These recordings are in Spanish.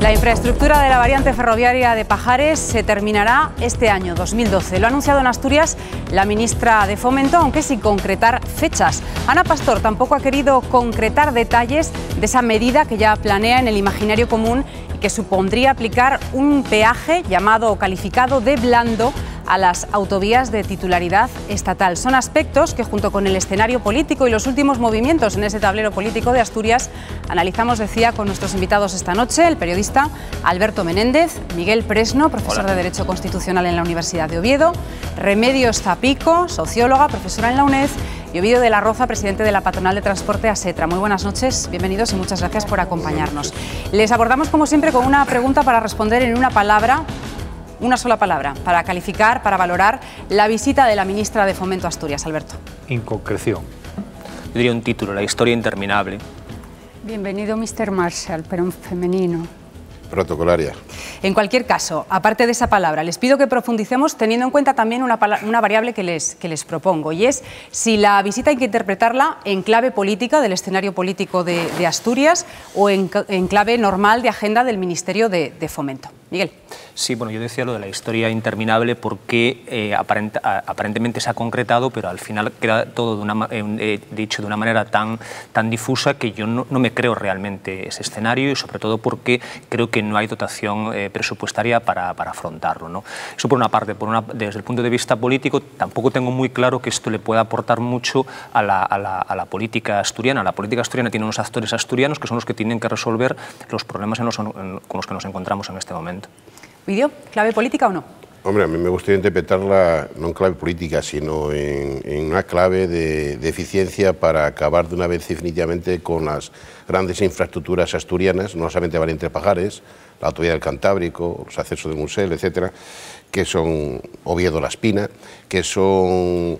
La infraestructura de la variante ferroviaria de Pajares se terminará este año, 2012. Lo ha anunciado en Asturias la ministra de Fomento, aunque sin concretar fechas. Ana Pastor tampoco ha querido concretar detalles de esa medida que ya planea en el imaginario común y que supondría aplicar un peaje llamado o calificado de blando a las autovías de titularidad estatal. Son aspectos que, junto con el escenario político y los últimos movimientos en ese tablero político de Asturias, analizamos, decía, con nuestros invitados esta noche, el periodista Alberto Menéndez, Miguel Presno, profesor de Derecho Constitucional en la Universidad de Oviedo, Remedios Zapico, socióloga, profesora en la UNED, y Ovidio de la Roza, presidente de la Patronal de Transporte ASETRA. Muy buenas noches, bienvenidos y muchas gracias por acompañarnos. Les abordamos, como siempre, con una pregunta para responder en una palabra. Una sola palabra, para calificar, para valorar la visita de la ministra de Fomento a Asturias. Alberto. Inconcreción. Yo diría un título, La historia interminable. Bienvenido, Mr. Marshall, pero en femenino. Protocolaria. En cualquier caso, aparte de esa palabra, les pido que profundicemos teniendo en cuenta también una variable que les propongo, y es si la visita hay que interpretarla en clave política, del escenario político de Asturias, o en clave normal de agenda del Ministerio de Fomento. Miguel. Sí, bueno, yo decía lo de la historia interminable porque aparentemente se ha concretado, pero al final queda todo dicho de una manera tan difusa que yo no me creo realmente ese escenario, y sobre todo porque creo que no hay dotación presupuestaria para afrontarlo, ¿no? Eso por una parte. Desde el punto de vista político, tampoco tengo muy claro que esto le pueda aportar mucho a la política asturiana. La política asturiana tiene unos actores asturianos que son los que tienen que resolver los problemas con los que nos encontramos en este momento. ¿Vídeo? ¿Clave política o no? Hombre, a mí me gustaría interpretarla no en clave política, sino en una clave de eficiencia para acabar de una vez definitivamente con las grandes infraestructuras asturianas, no solamente Variante Pajares, la autovía del Cantábrico, los accesos del Musel, etcétera, que son Oviedo-La Espina, que son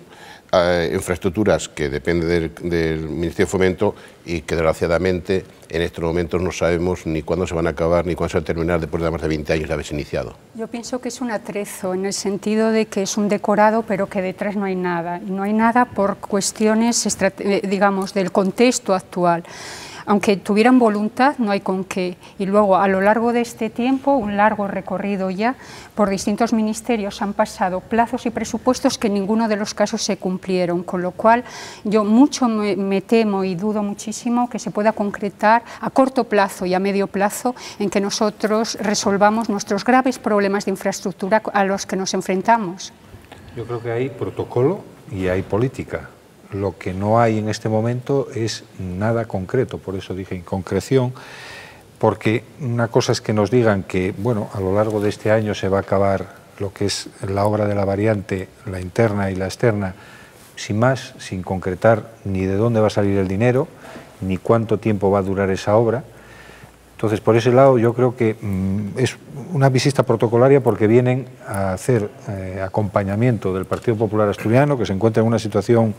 infraestructuras que dependen del Ministerio de Fomento y que desgraciadamente en estos momentos no sabemos ni cuándo se van a acabar ni cuándo se van a terminar después de más de 20 años de haberse iniciado. Yo pienso que es un atrezo en el sentido de que es un decorado pero que detrás no hay nada, y no hay nada por cuestiones, digamos, del contexto actual. Aunque tuvieran voluntad, no hay con qué. Y luego, a lo largo de este tiempo, un largo recorrido ya, por distintos ministerios han pasado plazos y presupuestos que en ninguno de los casos se cumplieron, con lo cual yo mucho me temo y dudo muchísimo que se pueda concretar a corto plazo y a medio plazo en que nosotros resolvamos nuestros graves problemas de infraestructura a los que nos enfrentamos. Yo creo que hay protocolo y hay política. Lo que no hay en este momento es nada concreto, por eso dije inconcreción, porque una cosa es que nos digan que, bueno, a lo largo de este año se va a acabar lo que es la obra de la variante, la interna y la externa, sin más, sin concretar ni de dónde va a salir el dinero, ni cuánto tiempo va a durar esa obra. Entonces, por ese lado, yo creo que es una visita protocolaria porque vienen a hacer acompañamiento del Partido Popular Asturiano, que se encuentra en una situación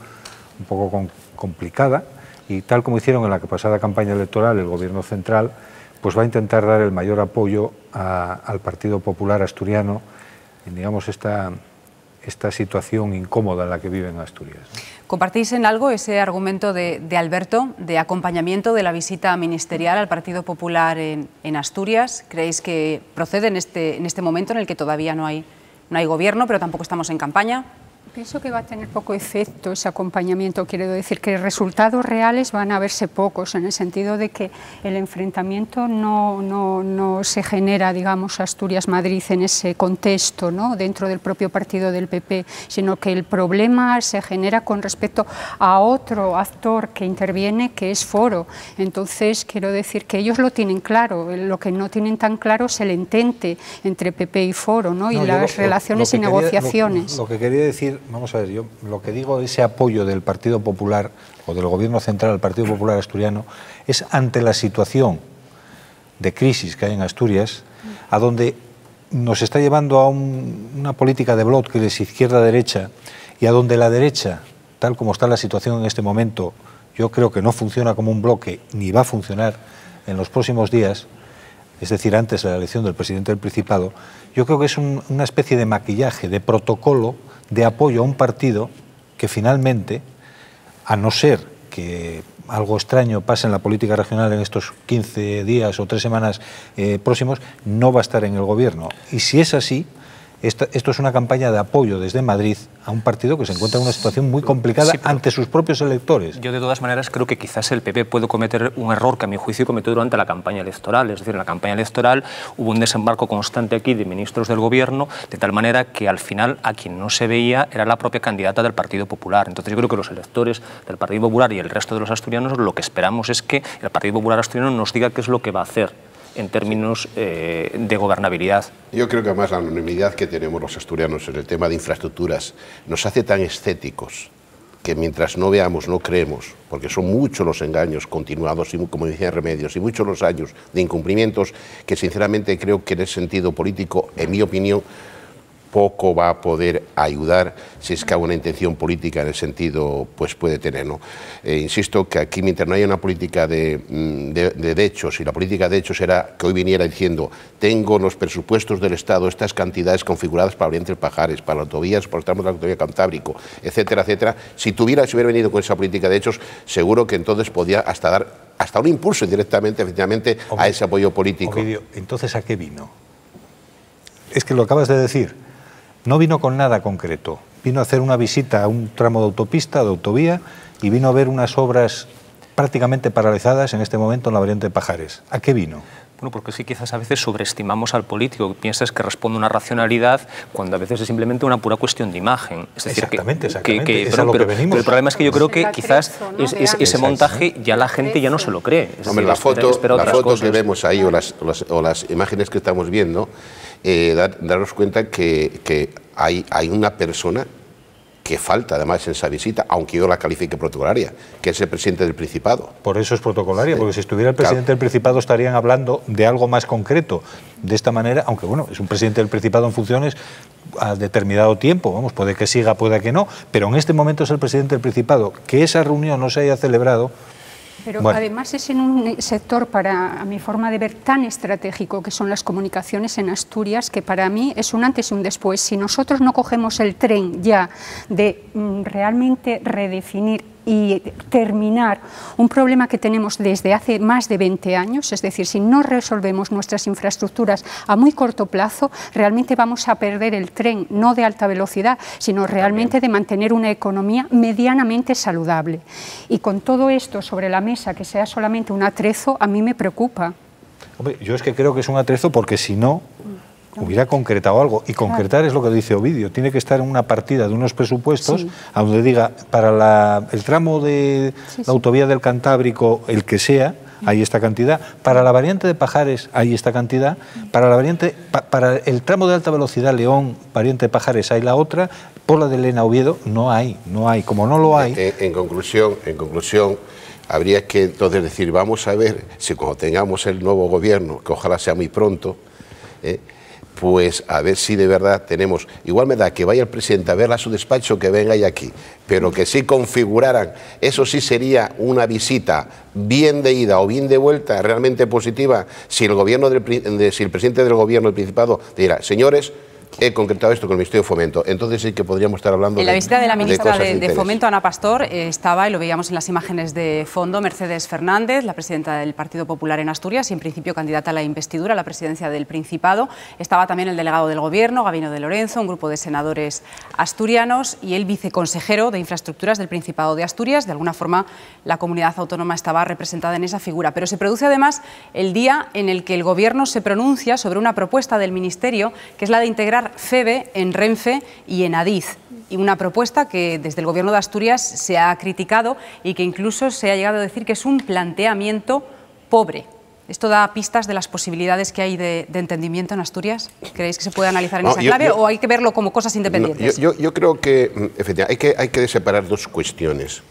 un poco complicada, y tal como hicieron en la pasada campaña electoral el Gobierno central, pues va a intentar dar el mayor apoyo al Partido Popular Asturiano en, digamos, esta situación incómoda en la que viven Asturias. ¿Compartís en algo ese argumento de Alberto de acompañamiento de la visita ministerial al Partido Popular en Asturias? ¿Creéis que procede en este momento en el que todavía no hay gobierno, pero tampoco estamos en campaña? Pienso que va a tener poco efecto ese acompañamiento, quiero decir que resultados reales van a verse pocos, en el sentido de que el enfrentamiento no se genera, digamos, Asturias-Madrid en ese contexto, ¿no?, dentro del propio partido del PP, sino que el problema se genera con respecto a otro actor que interviene, que es Foro. Entonces, quiero decir que ellos lo tienen claro, lo que no tienen tan claro es el entente entre PP y Foro, ¿no?, y las relaciones y negociaciones. Lo que quería decir, vamos a ver, yo lo que digo de ese apoyo del Partido Popular o del Gobierno central al Partido Popular Asturiano es ante la situación de crisis que hay en Asturias, a donde nos está llevando a una política de bloques izquierda-derecha, y a donde la derecha, tal como está la situación en este momento, yo creo que no funciona como un bloque ni va a funcionar en los próximos días, es decir, antes de la elección del presidente del Principado. Yo creo que es una especie de maquillaje, de protocolo, de apoyo a un partido que finalmente, a no ser que algo extraño pase en la política regional en estos 15 días o 3 semanas próximos, no va a estar en el gobierno. Y si es así, esto es una campaña de apoyo desde Madrid a un partido que se encuentra en una situación muy complicada ante sus propios electores. Yo de todas maneras creo que quizás el PP puede cometer un error que a mi juicio cometió durante la campaña electoral. Es decir, en la campaña electoral hubo un desembarco constante aquí de ministros del gobierno, de tal manera que al final a quien no se veía era la propia candidata del Partido Popular. Entonces yo creo que los electores del Partido Popular y el resto de los asturianos lo que esperamos es que el Partido Popular asturiano nos diga qué es lo que va a hacer en términos de gobernabilidad. Yo creo que además la anonimidad que tenemos los asturianos en el tema de infraestructuras nos hace tan escépticos que mientras no veamos, no creemos, porque son muchos los engaños continuados y, como decía Remedios, y muchos los años de incumplimientos, que sinceramente creo que en ese sentido político, en mi opinión, poco va a poder ayudar si es que hay una intención política en el sentido, pues puede tener, ¿no? Insisto que aquí mientras no haya una política de hechos, y la política de hechos era que hoy viniera diciendo tengo en los presupuestos del Estado estas cantidades configuradas para Oriente del Pajares, para autovías, para los tramos de la autovía Cantábrico, etcétera, etcétera, si hubiera venido con esa política de hechos, seguro que entonces podía hasta dar un impulso directamente, efectivamente, a ese apoyo político. Ovidio, entonces, ¿a qué vino? Es que lo acabas de decir. No vino con nada concreto, vino a hacer una visita a un tramo de autopista, de autovía, y vino a ver unas obras prácticamente paralizadas en este momento en la variante de Pajares. ¿A qué vino? Bueno, porque sí, quizás a veces sobreestimamos al político, piensas que responde a una racionalidad cuando a veces es simplemente una pura cuestión de imagen. Es decir, exactamente. Pero el problema es que yo creo que quizás ese montaje ya la gente ya no se lo cree. Hombre, la foto que vemos ahí o las imágenes que estamos viendo, daros cuenta que hay una persona que falta además en esa visita, aunque yo la califique protocolaria, que es el presidente del Principado. Por eso es protocolaria, porque si estuviera el presidente del Principado estarían hablando de algo más concreto. De esta manera, aunque bueno, es un presidente del Principado en funciones a determinado tiempo, vamos, puede que siga, puede que no, pero en este momento es el presidente del Principado. Que esa reunión no se haya celebrado. Pero bueno, además es en un sector, para a mi forma de ver, tan estratégico que son las comunicaciones en Asturias, que para mí es un antes y un después. Si nosotros no cogemos el tren ya de realmente redefinir y terminar un problema que tenemos desde hace más de 20 años, es decir, si no resolvemos nuestras infraestructuras a muy corto plazo, realmente vamos a perder el tren, no de alta velocidad, sino realmente de mantener una economía medianamente saludable. Y con todo esto sobre la mesa, que sea solamente un atrezo, a mí me preocupa. Hombre, yo es que creo que es un atrezo porque si no hubiera concretado algo, y concretar es lo que dice Ovidio, tiene que estar en una partida de unos presupuestos a donde diga, para el tramo de la autovía del Cantábrico, el que sea, hay esta cantidad, para la variante de Pajares hay esta cantidad, para el tramo de alta velocidad León, variante de Pajares hay la otra, por la de Elena Oviedo no hay, como no lo hay. En conclusión, habría que entonces decir, vamos a ver si cuando tengamos el nuevo gobierno, que ojalá sea muy pronto, pues a ver si de verdad tenemos, igual me da que vaya el presidente a verla a su despacho, que venga y aquí, pero que sí configuraran, eso sí sería una visita bien de ida o bien de vuelta, realmente positiva, si el presidente del gobierno del Principado dirá, señores, he concretado esto con el Ministerio de Fomento, entonces sí que podríamos estar hablando en la visita de la ministra de Fomento, Ana Pastor, estaba, y lo veíamos en las imágenes de fondo, Mercedes Fernández, la presidenta del Partido Popular en Asturias y en principio candidata a la investidura a la presidencia del Principado. Estaba también el delegado del Gobierno, Gabino de Lorenzo, un grupo de senadores asturianos y el viceconsejero de Infraestructuras del Principado de Asturias. De alguna forma la comunidad autónoma estaba representada en esa figura, pero se produce además el día en el que el Gobierno se pronuncia sobre una propuesta del Ministerio, que es la de integrar FEVE en Renfe y en Adif, y una propuesta que desde el Gobierno de Asturias se ha criticado y que incluso se ha llegado a decir que es un planteamiento pobre. ¿Esto da pistas de las posibilidades que hay de entendimiento en Asturias? ¿Creéis que se puede analizar en esa clave o hay que verlo como cosas independientes? Yo creo que efectivamente hay que separar dos cuestiones.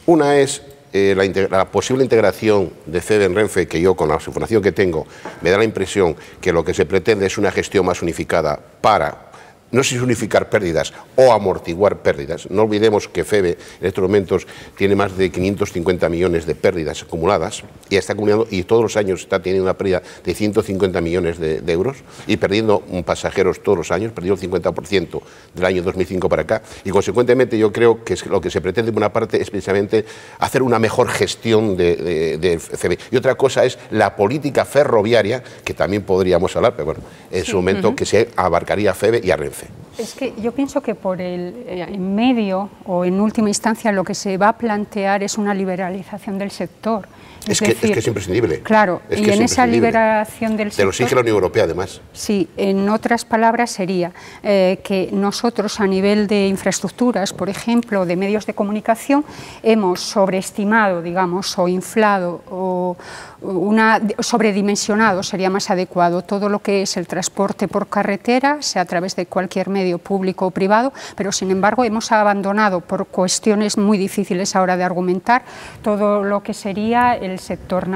Una es la posible integración de FEVE en Renfe, que yo con la información que tengo me da la impresión que lo que se pretende es una gestión más unificada para no sé si unificar pérdidas o amortiguar pérdidas. No olvidemos que FEVE en estos momentos tiene más de 550 millones de pérdidas acumuladas y está acumulando, y todos los años está teniendo una pérdida de 150 millones de euros y perdiendo pasajeros todos los años, perdió el 50% del año 2005 para acá, y consecuentemente yo creo que lo que se pretende por una parte es precisamente hacer una mejor gestión de FEVE. Y otra cosa es la política ferroviaria, que también podríamos hablar, pero bueno, en su momento que se abarcaría a FEVE y a Renfe. Es que yo pienso que por en medio o en última instancia lo que se va a plantear es una liberalización del sector. Es que es imprescindible. Claro, es y que en esa liberación del sector... Te lo exige la Unión Europea, además. Sí, en otras palabras sería que nosotros a nivel de infraestructuras, por ejemplo, de medios de comunicación, hemos sobreestimado, digamos, o inflado, o sobredimensionado, sería más adecuado, todo lo que es el transporte por carretera, sea a través de cualquier medio público o privado, pero sin embargo hemos abandonado, por cuestiones muy difíciles ahora de argumentar, todo lo que sería el sector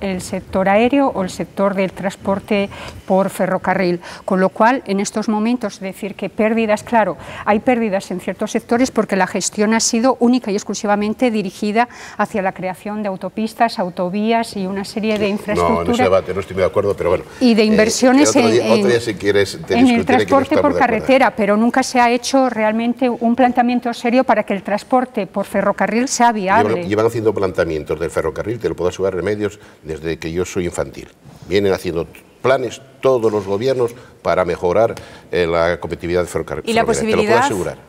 el sector aéreo o el sector del transporte por ferrocarril, con lo cual en estos momentos, es decir, que pérdidas, claro, hay pérdidas en ciertos sectores porque la gestión ha sido única y exclusivamente dirigida hacia la creación de autopistas, autovías y una serie de infraestructuras. No, en ese debate no estoy de acuerdo, pero bueno. Y de inversiones otro día, si quieres, en el transporte por carretera, pero nunca se ha hecho realmente un planteamiento serio para que el transporte por ferrocarril sea viable. Llevan haciendo planteamientos del ferrocarril, te lo puedo asegurar, Remedios, desde que yo soy infantil. Vienen haciendo planes todos los gobiernos para mejorar la competitividad del ferrocarril. ¿Y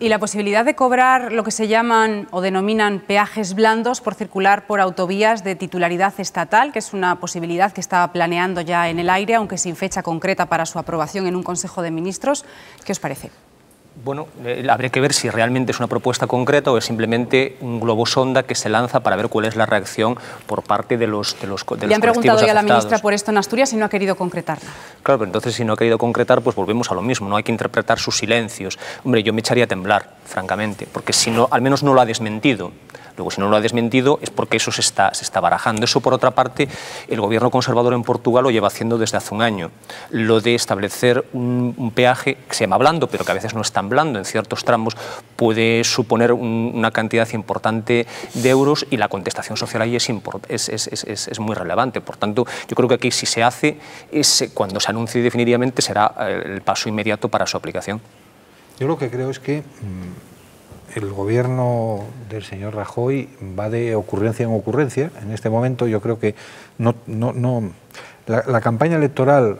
la posibilidad de cobrar lo que se llaman o denominan peajes blandos por circular por autovías de titularidad estatal, que es una posibilidad que está planeando ya en el aire, aunque sin fecha concreta para su aprobación en un Consejo de Ministros? ¿Qué os parece? Bueno, habría que ver si realmente es una propuesta concreta o es simplemente un globo sonda que se lanza para ver cuál es la reacción por parte de los colectivos Le han preguntado ya a la afectados. ministra por esto en Asturias y no ha querido concretarla. Claro, pero entonces si no ha querido concretar, pues volvemos a lo mismo, no hay que interpretar sus silencios. Hombre, yo me echaría a temblar, francamente, porque si no, al menos no lo ha desmentido. Luego, si no lo ha desmentido, es porque eso se está barajando. Eso, por otra parte, el gobierno conservador en Portugal lo lleva haciendo desde hace un año. Lo de establecer un peaje que se llama blando, pero que a veces no es tan blando, en ciertos tramos puede suponer una cantidad importante de euros, y la contestación social ahí es muy relevante. Por tanto, yo creo que aquí, si se hace, cuando se anuncie definitivamente, será el paso inmediato para su aplicación. Yo lo que creo es que el gobierno del señor Rajoy va de ocurrencia en ocurrencia. En este momento yo creo que la campaña electoral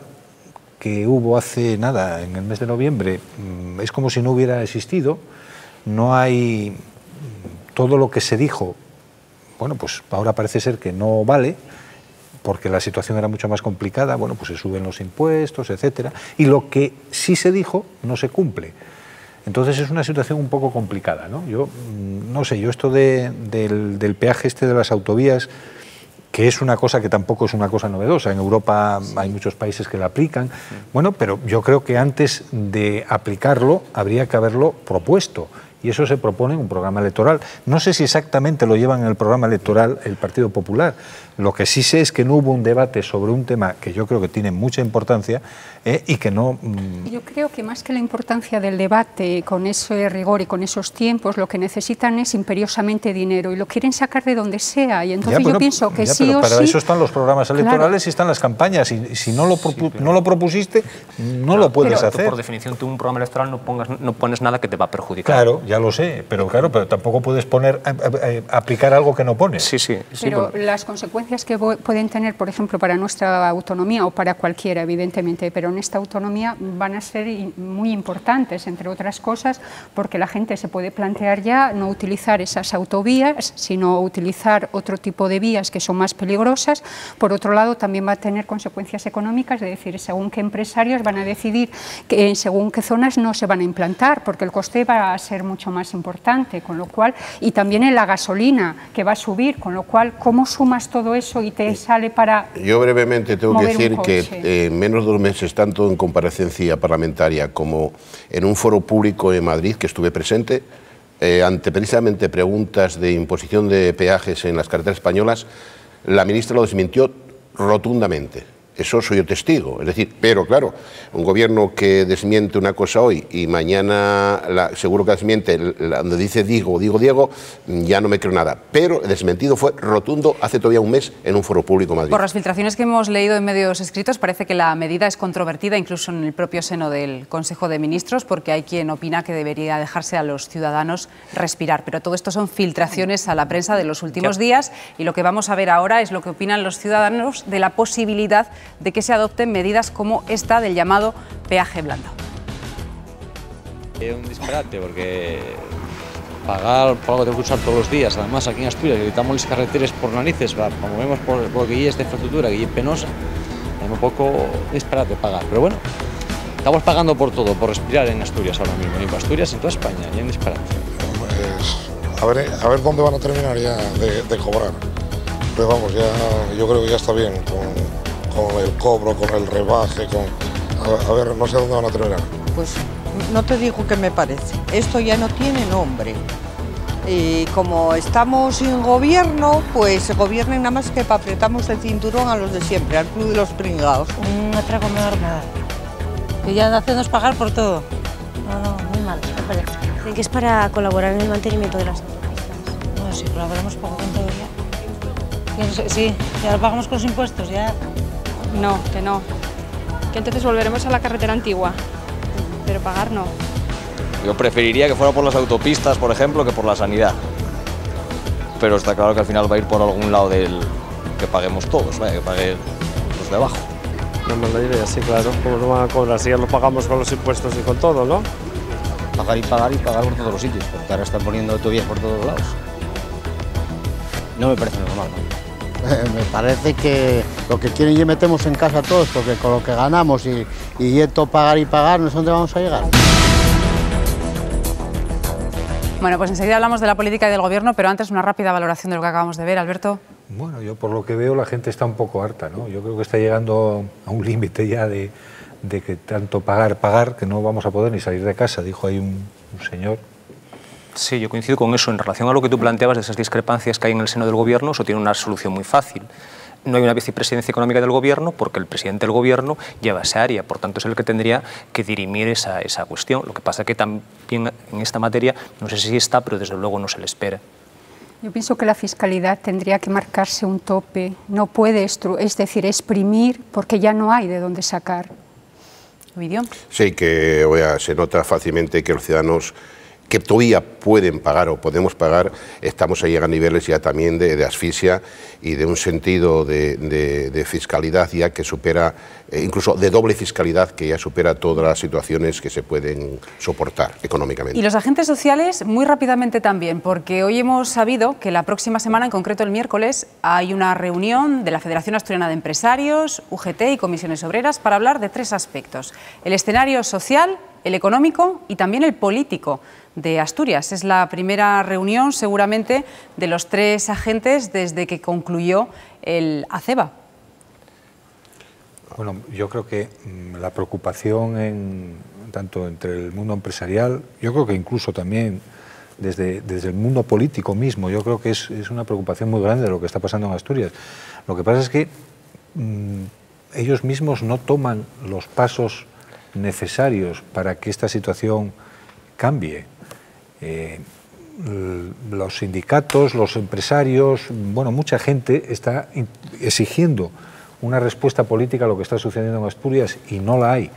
que hubo hace nada, en el mes de noviembre, es como si no hubiera existido. No hay todo lo que se dijo. Bueno, pues ahora parece ser que no vale, porque la situación era mucho más complicada. Bueno, pues se suben los impuestos, etcétera, y lo que sí se dijo no se cumple. Entonces es una situación un poco complicada, ¿no? Yo no sé, yo esto del peaje de las autovías, que es una cosa que tampoco es una cosa novedosa. En Europa hay muchos países que la aplican. Bueno, pero yo creo que antes de aplicarlo habría que haberlo propuesto. Y eso se propone en un programa electoral. No sé si exactamente lo llevan en el programa electoral el Partido Popular. Lo que sí sé es que no hubo un debate sobre un tema que yo creo que tiene mucha importancia y que no... Yo creo que más que la importancia del debate con ese rigor y con esos tiempos, lo que necesitan es imperiosamente dinero y lo quieren sacar de donde sea. Y entonces yo pienso que sí o sí... Para eso están los programas electorales, y están las campañas. Y si no lo propusiste, no lo puedes hacer. Por definición, tú en un programa electoral no pones nada que te va a perjudicar. Claro, ya lo sé, pero tampoco puedes aplicar algo que no pones. Sí. Pero las consecuencias que pueden tener, por ejemplo, para nuestra autonomía o para cualquiera, evidentemente, pero en esta autonomía van a ser muy importantes, entre otras cosas, porque la gente se puede plantear ya no utilizar esas autovías, sino utilizar otro tipo de vías que son más peligrosas. Por otro lado, también va a tener consecuencias económicas, es decir, según qué empresarios van a decidir que según qué zonas no se van a implantar, porque el coste va a ser mucho más importante, con lo cual, y también en la gasolina, que va a subir, con lo cual, ¿cómo sumas todo eso y te sale para... Yo brevemente tengo que decir que en menos de 2 meses, tanto en comparecencia parlamentaria como en un foro público en Madrid, que estuve presente, ante precisamente preguntas de imposición de peajes en las carreteras españolas, la ministra lo desmintió rotundamente. Eso soy yo testigo. Es decir, pero claro, un gobierno que desmiente una cosa hoy y mañana seguro que desmiente donde dice Diego, ya no me creo nada. Pero el desmentido fue rotundo hace todavía un mes en un foro público en Madrid. Por las filtraciones que hemos leído en medios escritos, parece que la medida es controvertida incluso en el propio seno del Consejo de Ministros, porque hay quien opina que debería dejarse a los ciudadanos respirar. Pero todo esto son filtraciones a la prensa de los últimos días, y lo que vamos a ver ahora es lo que opinan los ciudadanos de la posibilidad de que se adopten medidas como esta del llamado peaje blando. Es un disparate porque pagar por algo que tengo que usar todos los días, además aquí en Asturias quitamos las carreteras por narices, como vemos por que esta infraestructura que es penosa, es un poco disparate pagar, pero bueno, estamos pagando por todo, por respirar en Asturias ahora mismo, en Asturias, en toda España, y en disparate. Pues, a ver dónde van a terminar ya de cobrar, pero vamos, ya, yo creo que ya está bien con el cobro, con el rebaje, a ver, no sé dónde van a terminar. Pues no te digo qué me parece, esto ya no tiene nombre. Y como estamos sin gobierno, pues gobiernen nada más que para apretamos el cinturón a los de siempre, al club de los pringados. No trago mejor nada, que ya hacernos pagar por todo. No, muy mal, me parece. Dicen que es para colaborar en el mantenimiento de las autopistas. No, si colaboramos poco con todo ya. Sí, ya lo pagamos con los impuestos, ya. No, que entonces volveremos a la carretera antigua, pero pagar no. Yo preferiría que fuera por las autopistas, por ejemplo, que por la sanidad. Pero está claro que al final va a ir por algún lado del que paguemos todos, que paguen los de abajo. No me lo diré, sí, claro, como no van a cobrar, si ya lo pagamos con los impuestos y con todo, ¿no? Pagar y pagar por todos los sitios, porque ahora están poniendo autovías por todos lados. No me parece normal, ¿no? Me parece que lo que quieren y metemos en casa todos, porque con lo que ganamos y esto pagar y pagar, no sé dónde vamos a llegar. Bueno, pues enseguida hablamos de la política y del gobierno, pero antes una rápida valoración de lo que acabamos de ver, Alberto. Bueno, yo por lo que veo la gente está un poco harta, ¿no? Yo creo que está llegando a un límite ya de que tanto pagar, que no vamos a poder ni salir de casa, dijo ahí un señor. Sí, yo coincido con eso. En relación a lo que tú planteabas de esas discrepancias que hay en el seno del Gobierno, eso tiene una solución muy fácil. No hay una vicepresidencia económica del Gobierno porque el presidente del Gobierno lleva esa área, por tanto es el que tendría que dirimir esa cuestión. Lo que pasa es que también en esta materia, no sé si está, pero desde luego no se le espera. Yo pienso que la fiscalidad tendría que marcarse un tope, no puede, es decir, exprimir, porque ya no hay de dónde sacar. ¿Ovidio? Sí, que se nota fácilmente que los ciudadanos que todavía pueden pagar o podemos pagar, estamos ahí a niveles ya también de asfixia y de un sentido de fiscalidad ya que supera, incluso de doble fiscalidad que ya supera todas las situaciones que se pueden soportar económicamente. Y los agentes sociales muy rápidamente también, porque hoy hemos sabido que la próxima semana, en concreto el miércoles, hay una reunión de la Federación Asturiana de Empresarios, UGT y Comisiones Obreras para hablar de 3 aspectos: el escenario social, el económico y también el político de Asturias. Es la primera reunión seguramente de los 3 agentes desde que concluyó el ACEBA. Bueno, yo creo que la preocupación tanto entre el mundo empresarial, yo creo que incluso también desde el mundo político mismo, yo creo que es una preocupación muy grande de lo que está pasando en Asturias. Lo que pasa es que ellos mismos no toman los pasos necesarios para que esta situación cambie. Los sindicatos, los empresarios, bueno, mucha gente está exigiendo una respuesta política a lo que está sucediendo en Asturias y no la hay.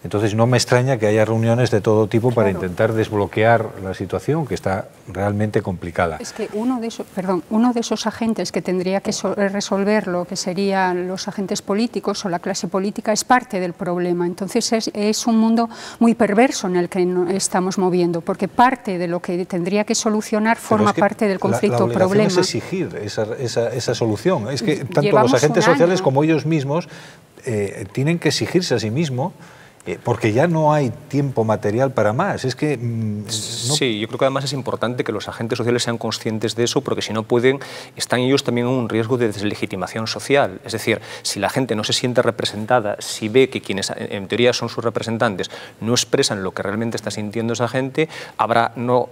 Entonces no me extraña que haya reuniones de todo tipo para intentar desbloquear la situación, que está realmente complicada. Es que uno de esos agentes que tendría que resolverlo, que serían los agentes políticos o la clase política, es parte del problema. Entonces es un mundo muy perverso en el que estamos moviendo, porque parte de lo que tendría que solucionar forma parte del conflicto-problema. La obligación es exigir esa solución. Es que tanto los agentes sociales como ellos mismos tienen que exigirse a sí mismos, porque ya no hay tiempo material para más. Es que Sí, yo creo que además es importante que los agentes sociales sean conscientes de eso, porque si no están ellos también en un riesgo de deslegitimación social. Es decir, si la gente no se siente representada, si ve que quienes en teoría son sus representantes no expresan lo que realmente está sintiendo esa gente, habrá no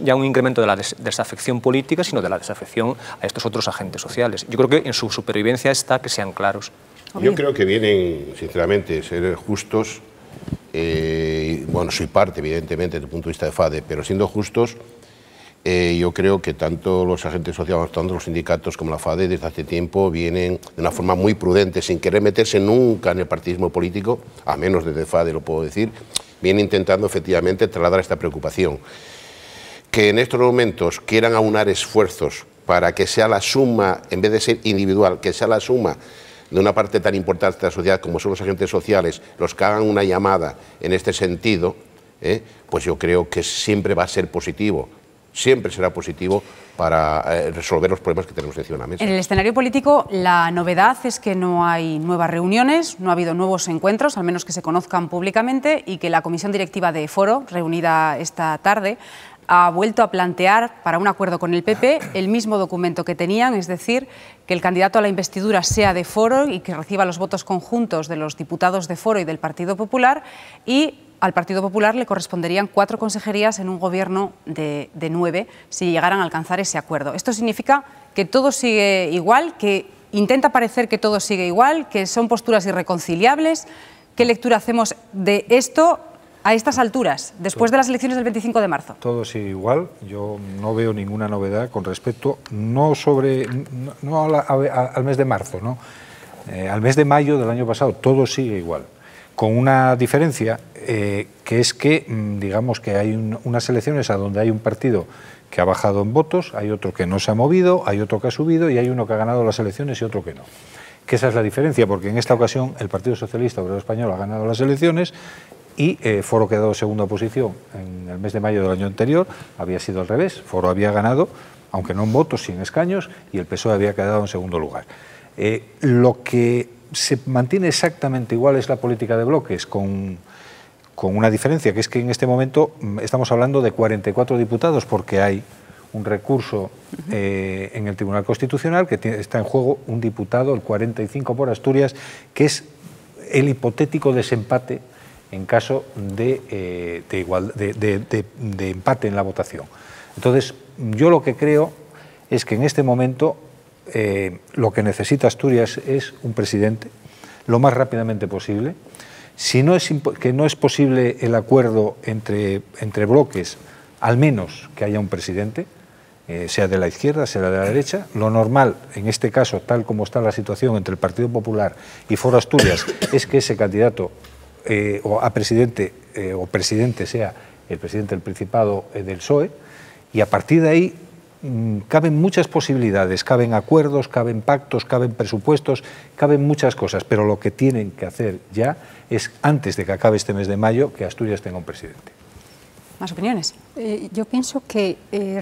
ya un incremento de la desafección política, sino de la desafección a estos otros agentes sociales. Yo creo que en su supervivencia está que sean claros. Yo creo que vienen, sinceramente, ser justos. Bueno, soy parte, evidentemente, desde el punto de vista de FADE, pero siendo justos, yo creo que tanto los agentes sociales, tanto los sindicatos como la FADE, desde hace tiempo vienen de una forma muy prudente, sin querer meterse nunca en el partidismo político, a menos desde FADE lo puedo decir, vienen intentando efectivamente trasladar esta preocupación. Que en estos momentos quieran aunar esfuerzos para que sea la suma, en vez de ser individual, que sea la suma de una parte tan importante de la sociedad como son los agentes sociales, los que hagan una llamada en este sentido, pues yo creo que siempre va a ser positivo, siempre será positivo para resolver los problemas que tenemos encima de la mesa. En el escenario político, la novedad es que no hay nuevas reuniones, no ha habido nuevos encuentros, al menos que se conozcan públicamente, y que la comisión directiva de Foro, reunida esta tarde, ha vuelto a plantear para un acuerdo con el PP el mismo documento que tenían, es decir, que el candidato a la investidura sea de Foro y que reciba los votos conjuntos de los diputados de Foro y del Partido Popular, y al Partido Popular le corresponderían 4 consejerías en un gobierno de 9 si llegaran a alcanzar ese acuerdo. Esto significa que todo sigue igual, que intenta parecer que todo sigue igual, que son posturas irreconciliables. ¿Qué lectura hacemos de esto a estas alturas, después de las elecciones del 25 de marzo? Todo sigue igual. Yo no veo ninguna novedad con respecto, no al mes de marzo, ¿no? Al mes de mayo del año pasado, todo sigue igual. Con una diferencia, que es que, digamos que hay unas elecciones a donde hay un partido que ha bajado en votos, hay otro que no se ha movido, hay otro que ha subido y hay uno que ha ganado las elecciones y otro que no. Que esa es la diferencia, porque en esta ocasión el Partido Socialista Obrero Español ha ganado las elecciones y Foro quedó en segunda posición en el mes de mayo del año anterior. Había sido al revés, Foro había ganado, aunque no en votos, sí en escaños, y el PSOE había quedado en segundo lugar. Lo que se mantiene exactamente igual es la política de bloques, con una diferencia, que es que en este momento estamos hablando de 44 diputados, porque hay un recurso en el Tribunal Constitucional que está en juego un diputado, el 45 por Asturias, que es el hipotético desempate en caso de empate en la votación. Entonces, yo lo que creo es que en este momento lo que necesita Asturias es un presidente lo más rápidamente posible. Si no es posible el acuerdo entre bloques, al menos que haya un presidente, sea de la izquierda, sea de la derecha. Lo normal, en este caso, tal como está la situación entre el Partido Popular y Foro Asturias, es que ese candidato a presidente o presidente sea el presidente del Principado del PSOE, y a partir de ahí caben muchas posibilidades, caben acuerdos, caben pactos, caben presupuestos, caben muchas cosas, pero lo que tienen que hacer ya es, antes de que acabe este mes de mayo, que Asturias tenga un presidente. ¿Más opiniones? Yo pienso que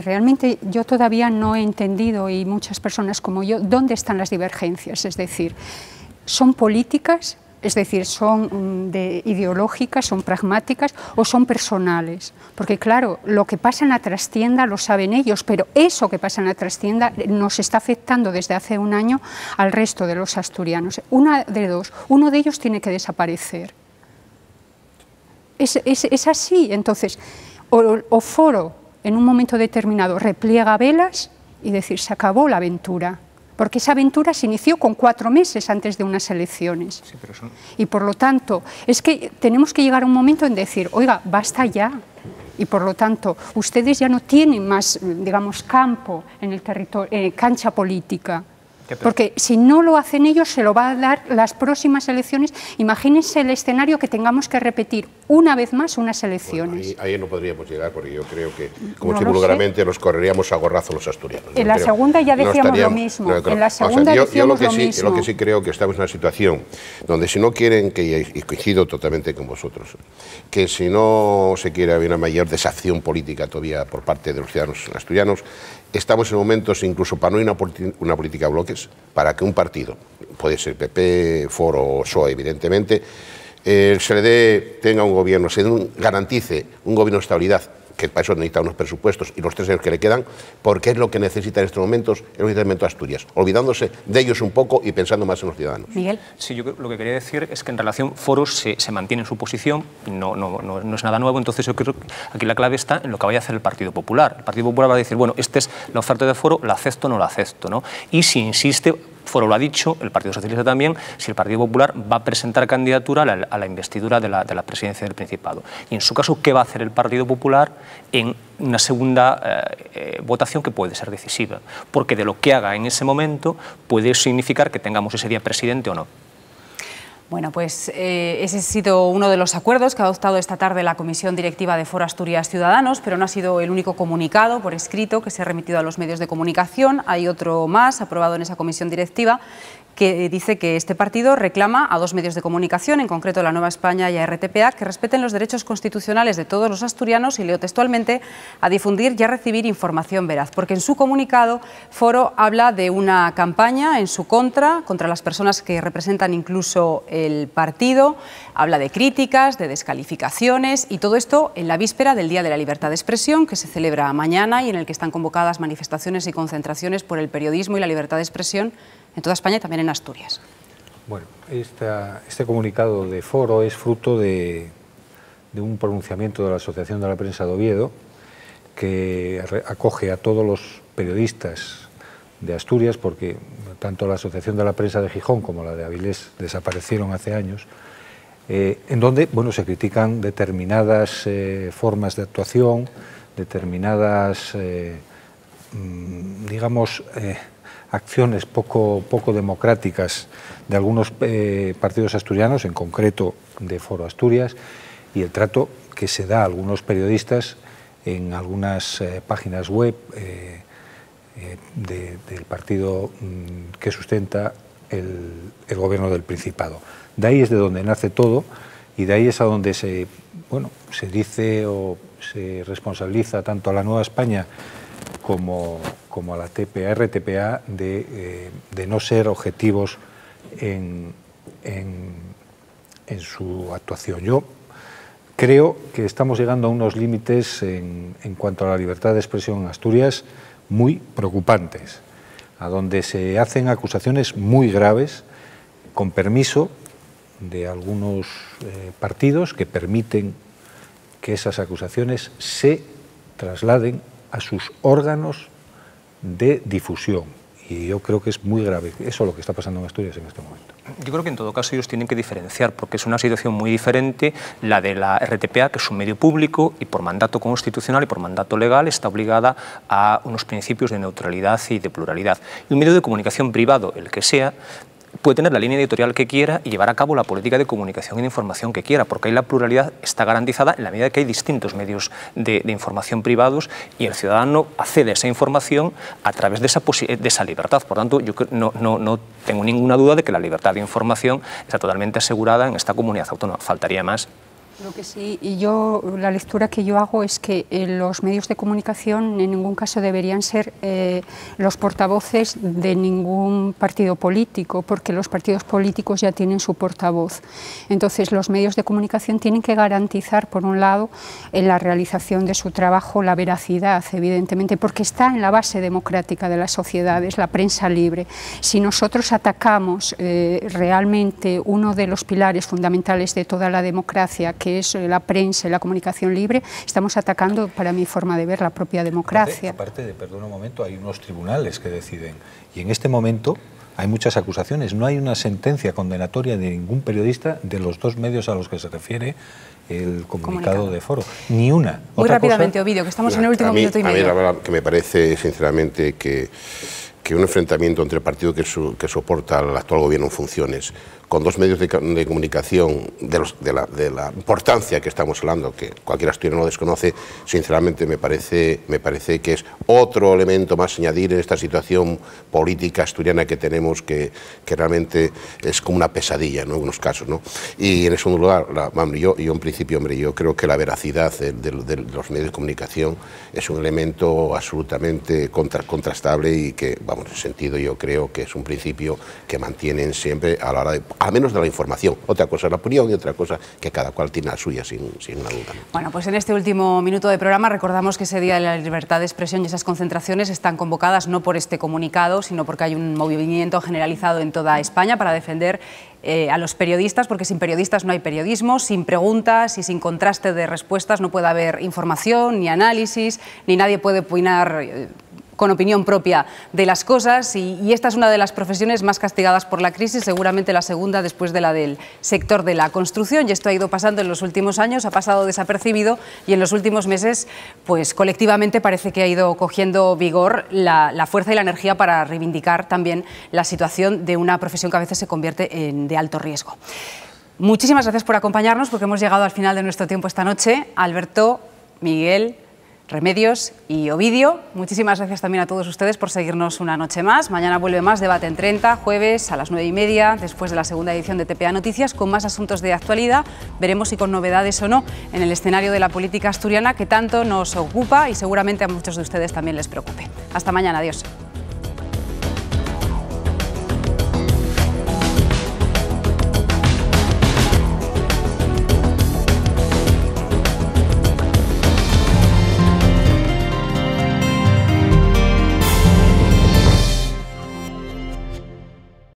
realmente yo todavía no he entendido, y muchas personas como yo, dónde están las divergencias. Es decir, ¿son políticas? Es decir, ¿son ideológicas, son pragmáticas o son personales? Porque claro, lo que pasa en la trastienda lo saben ellos, pero eso que pasa en la trastienda nos está afectando desde hace un año al resto de los asturianos. Una de dos, uno de ellos tiene que desaparecer. Es así. Entonces, o Foro en un momento determinado repliega velas y decir, se acabó la aventura. Porque esa aventura se inició con 4 meses antes de unas elecciones. Sí, pero y por lo tanto, es que tenemos que llegar a un momento en decir, oiga, basta ya. Y por lo tanto, ustedes ya no tienen más, digamos, campo en el territorio, cancha política. Porque si no lo hacen ellos, se lo va a dar las próximas elecciones. Imagínense el escenario que tengamos que repetir una vez más unas elecciones. Bueno, ahí no podríamos llegar, porque yo creo que, como no vulgarmente, nos correríamos a gorrazo los asturianos. En la segunda ya decíamos lo mismo. En la segunda decíamos lo mismo. Yo lo que sí creo que estamos en una situación donde, si no quieren, y coincido totalmente con vosotros, que si no se quiere haber una mayor desacción política todavía por parte de los ciudadanos asturianos, estamos en momentos, incluso para no ir a una política de bloques, para que un partido, puede ser PP, Foro o PSOE, evidentemente, se le dé, tenga un gobierno, se garantice un gobierno de estabilidad, que para eso necesita unos presupuestos y los 3 años que le quedan, porque es lo que necesita en estos momentos el Ayuntamiento de Asturias, olvidándose de ellos un poco y pensando más en los ciudadanos. Miguel. Sí, yo lo que quería decir es que en relación Foro se mantiene en su posición, no es nada nuevo, entonces yo creo que aquí la clave está en lo que vaya a hacer el Partido Popular. El Partido Popular va a decir, bueno, esta es la oferta de Foro, la acepto o no la acepto, ¿no? Y si insiste, Foro lo ha dicho, el Partido Socialista también, si el Partido Popular va a presentar candidatura a la investidura de la presidencia del Principado. Y en su caso, ¿qué va a hacer el Partido Popular en una segunda votación que puede ser decisiva? Porque de lo que haga en ese momento puede significar que tengamos ese día presidente o no. Bueno, pues ese ha sido uno de los acuerdos que ha adoptado esta tarde la Comisión Directiva de Foro Asturias Ciudadanos, pero no ha sido el único comunicado por escrito que se ha remitido a los medios de comunicación. Hay otro más aprobado en esa Comisión Directiva que dice que este partido reclama a 2 medios de comunicación, en concreto La Nueva España y a RTPA, que respeten los derechos constitucionales de todos los asturianos, y leo textualmente, a difundir y a recibir información veraz, porque en su comunicado Foro habla de una campaña en su contra las personas que representan incluso el partido, habla de críticas, de descalificaciones, y todo esto en la víspera del Día de la Libertad de Expresión, que se celebra mañana y en el que están convocadas manifestaciones y concentraciones por el periodismo y la libertad de expresión en toda España y también en Asturias. Bueno, este comunicado de Foro es fruto de un pronunciamiento de la Asociación de la Prensa de Oviedo, que acoge a todos los periodistas de Asturias, porque tanto la Asociación de la Prensa de Gijón como la de Avilés desaparecieron hace años, en donde se critican determinadas formas de actuación, determinadas, digamos, acciones poco democráticas de algunos partidos asturianos, en concreto de Foro Asturias, y el trato que se da a algunos periodistas en algunas páginas web del partido que sustenta el gobierno del Principado. De ahí es de donde nace todo, y de ahí es a donde se dice o se responsabiliza tanto a La Nueva España como a la RTPA de no ser objetivos en su actuación. Yo creo que estamos llegando a unos límites en cuanto a la libertad de expresión en Asturias muy preocupantes, a donde se hacen acusaciones muy graves, con permiso de algunos partidos que permiten que esas acusaciones se trasladen a sus órganos de difusión. Y yo creo que es muy grave eso lo que está pasando en Asturias en este momento. Yo creo que en todo caso ellos tienen que diferenciar, porque es una situación muy diferente la de la RTPA, que es un medio público y por mandato constitucional y por mandato legal está obligada a unos principios de neutralidad y de pluralidad. Y un medio de comunicación privado, el que sea, puede tener la línea editorial que quiera y llevar a cabo la política de comunicación y de información que quiera, porque ahí la pluralidad está garantizada en la medida que hay distintos medios de información privados y el ciudadano accede a esa información a través de esa libertad. Por tanto, yo no tengo ninguna duda de que la libertad de información está totalmente asegurada en esta comunidad autónoma. Faltaría más. Creo que sí, y la lectura que yo hago es que los medios de comunicación en ningún caso deberían ser los portavoces de ningún partido político, porque los partidos políticos ya tienen su portavoz. Entonces los medios de comunicación tienen que garantizar, por un lado, en la realización de su trabajo, la veracidad, evidentemente, porque está en la base democrática de las sociedades, la prensa libre. Si nosotros atacamos realmente uno de los pilares fundamentales de toda la democracia, que es la prensa y la comunicación libre, estamos atacando, para mi forma de ver, la propia democracia. Aparte de, perdón un momento, hay unos tribunales que deciden, y en este momento hay muchas acusaciones, no hay una sentencia condenatoria de ningún periodista de los 2 medios a los que se refiere el comunicado de Foro, ni una. Muy rápidamente, Ovidio, que estamos en el último minuto y medio. A mí la verdad que me parece, sinceramente, que un enfrentamiento entre el partido que soporta al actual gobierno en funciones con 2 medios de comunicación de la importancia que estamos hablando, que cualquier asturiano no desconoce, sinceramente me parece que es otro elemento más añadir en esta situación política asturiana que tenemos, que realmente es como una pesadilla, ¿no?, en unos casos, ¿no? Y en segundo lugar, yo en principio, yo creo que la veracidad de los medios de comunicación es un elemento absolutamente contrastable y que, vamos, en ese sentido yo creo que es un principio que mantienen siempre a la hora de, al menos de la información. Otra cosa es la opinión y otra cosa que cada cual tiene la suya, sin una duda, ¿no? Bueno, pues en este último minuto de programa recordamos que ese Día de la Libertad de Expresión y esas concentraciones están convocadas no por este comunicado, sino porque hay un movimiento generalizado en toda España para defender a los periodistas, porque sin periodistas no hay periodismo, sin preguntas y sin contraste de respuestas no puede haber información, ni análisis, ni nadie puede opinar con opinión propia de las cosas y esta es una de las profesiones más castigadas por la crisis, seguramente la segunda después de la del sector de la construcción, y esto ha ido pasando en los últimos años, ha pasado desapercibido y en los últimos meses pues colectivamente parece que ha ido cogiendo vigor la fuerza y la energía para reivindicar también la situación de una profesión que a veces se convierte en de alto riesgo. Muchísimas gracias por acompañarnos porque hemos llegado al final de nuestro tiempo esta noche. Alberto, Miguel, Remedios y Ovidio, muchísimas gracias también a todos ustedes por seguirnos una noche más. Mañana vuelve más Debate en 30, jueves a las 9:30, después de la segunda edición de TPA Noticias, con más asuntos de actualidad. Veremos si con novedades o no en el escenario de la política asturiana que tanto nos ocupa y seguramente a muchos de ustedes también les preocupe. Hasta mañana, adiós.